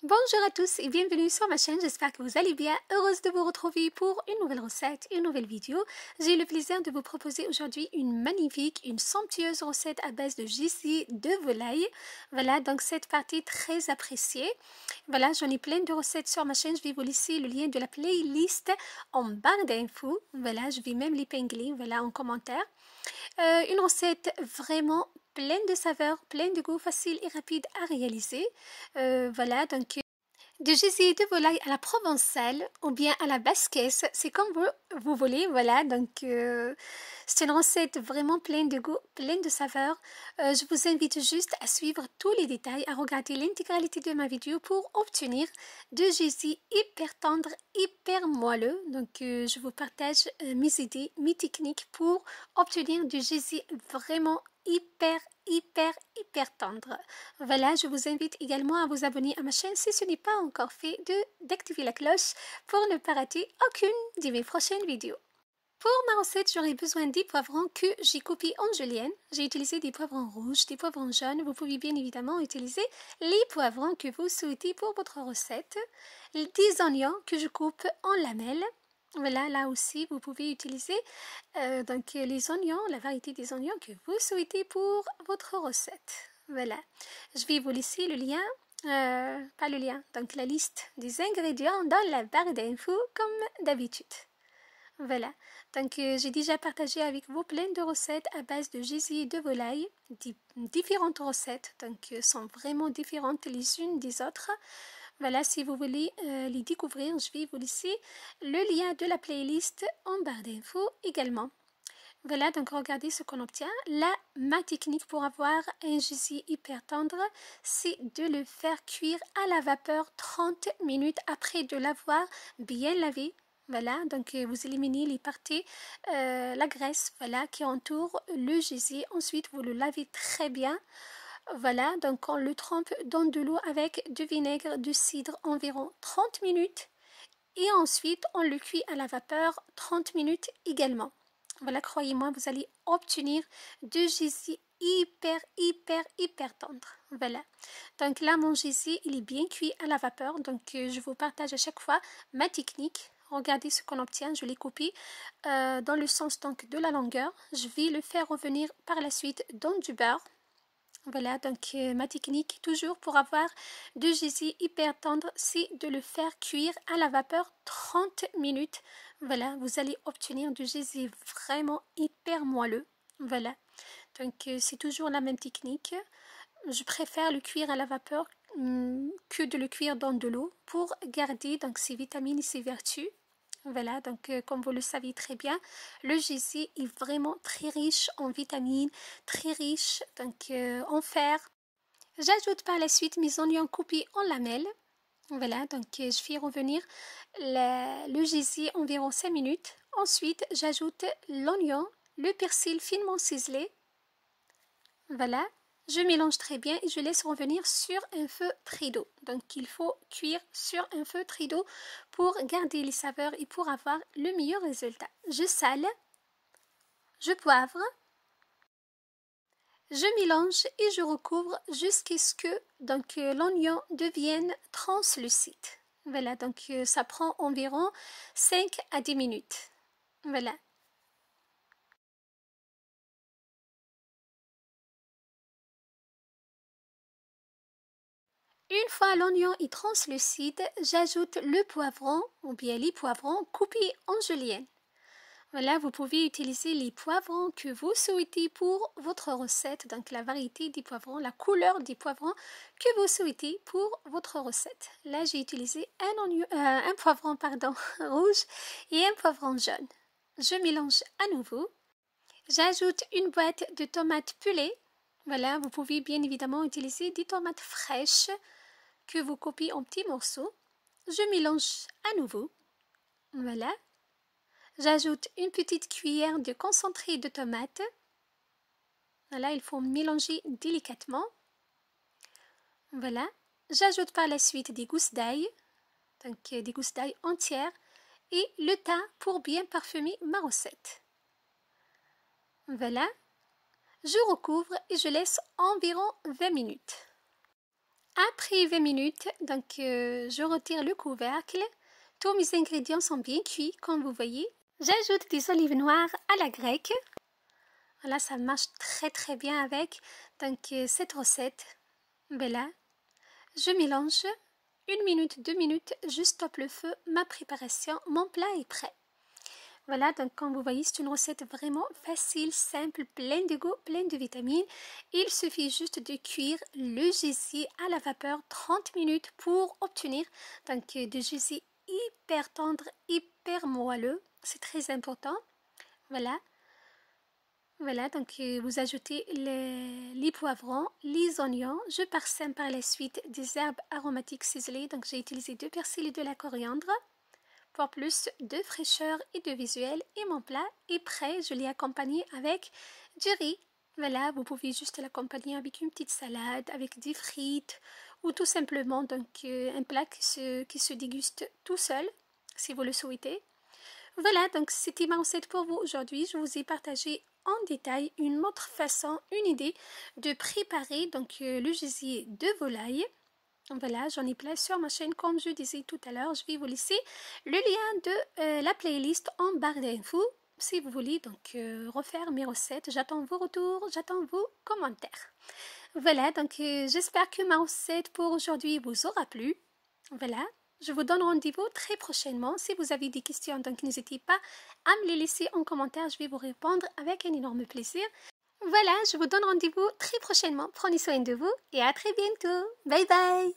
Bonjour à tous et bienvenue sur ma chaîne, j'espère que vous allez bien, heureuse de vous retrouver pour une nouvelle recette, une nouvelle vidéo. J'ai le plaisir de vous proposer aujourd'hui une magnifique, une somptueuse recette à base de gibier de volaille. Voilà, donc cette partie très appréciée. Voilà, j'en ai plein de recettes sur ma chaîne, je vais vous laisser le lien de la playlist en barre d'infos. Voilà, je vais même l'épingler, voilà, en commentaire. Une recette vraiment pleine de saveurs, pleine de goût, facile et rapide à réaliser. Voilà, donc de gibier de volaille à la provençale ou bien à la basquaise, c'est comme vous voulez, voilà, donc c'est une recette vraiment pleine de goût, pleine de saveurs. Je vous invite juste à suivre tous les détails, à regarder l'intégralité de ma vidéo pour obtenir de gibier hyper tendre, hyper moelleux. Donc je vous partage mes idées, mes techniques pour obtenir du gibier vraiment hyper tendre. Voilà, je vous invite également à vous abonner à ma chaîne si ce n'est pas encore fait, d'activer la cloche pour ne pas rater aucune de mes prochaines vidéos. Pour ma recette, j'aurai besoin des poivrons que j'ai coupés en julienne. J'ai utilisé des poivrons rouges, des poivrons jaunes. Vous pouvez bien évidemment utiliser les poivrons que vous souhaitez pour votre recette. Des oignons que je coupe en lamelles. Voilà, là aussi, vous pouvez utiliser donc les oignons, la variété des oignons que vous souhaitez pour votre recette. Voilà, je vais vous laisser le lien, pas le lien, donc la liste des ingrédients dans la barre d'infos comme d'habitude. Voilà, donc j'ai déjà partagé avec vous plein de recettes à base de gibier de volaille, différentes recettes, donc sont vraiment différentes les unes des autres. Voilà, si vous voulez les découvrir, je vais vous laisser le lien de la playlist en barre d'infos également. Voilà, donc regardez ce qu'on obtient. Là, ma technique pour avoir un gibier hyper tendre, c'est de le faire cuire à la vapeur 30 minutes après de l'avoir bien lavé. Voilà, donc vous éliminez les parties, la graisse, voilà, qui entoure le gibier. Ensuite, vous le lavez très bien. Voilà, donc on le trempe dans de l'eau avec du vinaigre, du cidre environ 30 minutes. Et ensuite, on le cuit à la vapeur 30 minutes également. Voilà, croyez-moi, vous allez obtenir du gibier hyper tendre. Voilà. Donc là, mon gibier, il est bien cuit à la vapeur. Donc, je vous partage à chaque fois ma technique. Regardez ce qu'on obtient. Je l'ai coupé dans le sens donc de la longueur. Je vais le faire revenir par la suite dans du beurre. Voilà, donc ma technique toujours pour avoir du gibier hyper tendre, c'est de le faire cuire à la vapeur 30 minutes. Voilà, vous allez obtenir du gibier vraiment hyper moelleux. Voilà, donc c'est toujours la même technique. Je préfère le cuire à la vapeur que de le cuire dans de l'eau pour garder donc ses vitamines et ses vertus. Voilà, donc comme vous le savez très bien, le gibier est vraiment très riche en vitamines, très riche donc en fer. J'ajoute par la suite mes oignons coupés en lamelles. Voilà, donc je fais revenir le gibier environ 5 minutes. Ensuite, j'ajoute l'oignon, le persil finement ciselé. Voilà, je mélange très bien et je laisse revenir sur un feu très doux. Donc il faut cuire sur un feu très doux pour garder les saveurs et pour avoir le meilleur résultat. Je sale, je poivre, je mélange et je recouvre jusqu'à ce que l'oignon devienne translucide. Voilà, donc ça prend environ 5 à 10 minutes. Voilà. Une fois l'oignon est translucide, j'ajoute le poivron ou bien les poivrons coupés en julienne. Voilà, vous pouvez utiliser les poivrons que vous souhaitez pour votre recette, donc la variété des poivrons, la couleur des poivrons que vous souhaitez pour votre recette. Là, j'ai utilisé un poivron rouge et un poivron jaune. Je mélange à nouveau. J'ajoute une boîte de tomates pelées. Voilà, vous pouvez bien évidemment utiliser des tomates fraîches que vous coupez en petits morceaux. Je mélange à nouveau. Voilà. J'ajoute une petite cuillère de concentré de tomate. Voilà, il faut mélanger délicatement. Voilà. J'ajoute par la suite des gousses d'ail, donc des gousses d'ail entières et le thym pour bien parfumer ma recette. Voilà. Je recouvre et je laisse environ 20 minutes. Après 20 minutes, donc je retire le couvercle. Tous mes ingrédients sont bien cuits, comme vous voyez. J'ajoute des olives noires à la grecque. Voilà, ça marche très bien avec donc cette recette. Voilà, je mélange 1 minute, 2 minutes, je stoppe le feu, ma préparation, mon plat est prêt. Voilà, donc comme vous voyez, c'est une recette vraiment facile, simple, pleine de goût, pleine de vitamines. Il suffit juste de cuire le gésier à la vapeur 30 minutes pour obtenir donc du gésier hyper tendre, hyper moelleux. C'est très important. Voilà. Voilà, donc vous ajoutez les poivrons, les oignons. Je parsème par la suite des herbes aromatiques ciselées. Donc j'ai utilisé 2 persils et de la coriandre pour plus de fraîcheur et de visuel. Et mon plat est prêt. Je l'ai accompagné avec du riz. Voilà, vous pouvez juste l'accompagner avec une petite salade, avec des frites ou tout simplement donc un plat qui se déguste tout seul si vous le souhaitez. Voilà, donc c'était ma recette pour vous aujourd'hui. Je vous ai partagé en détail une autre façon, une idée de préparer donc le gésier de volaille. Voilà, j'en ai plein sur ma chaîne comme je disais tout à l'heure. Je vais vous laisser le lien de la playlist en barre d'infos si vous voulez donc refaire mes recettes. J'attends vos retours, j'attends vos commentaires. Voilà, donc j'espère que ma recette pour aujourd'hui vous aura plu. Voilà. Je vous donne rendez-vous très prochainement. Si vous avez des questions, donc n'hésitez pas à me les laisser en commentaire. Je vais vous répondre avec un énorme plaisir. Voilà, je vous donne rendez-vous très prochainement. Prenez soin de vous et à très bientôt. Bye bye.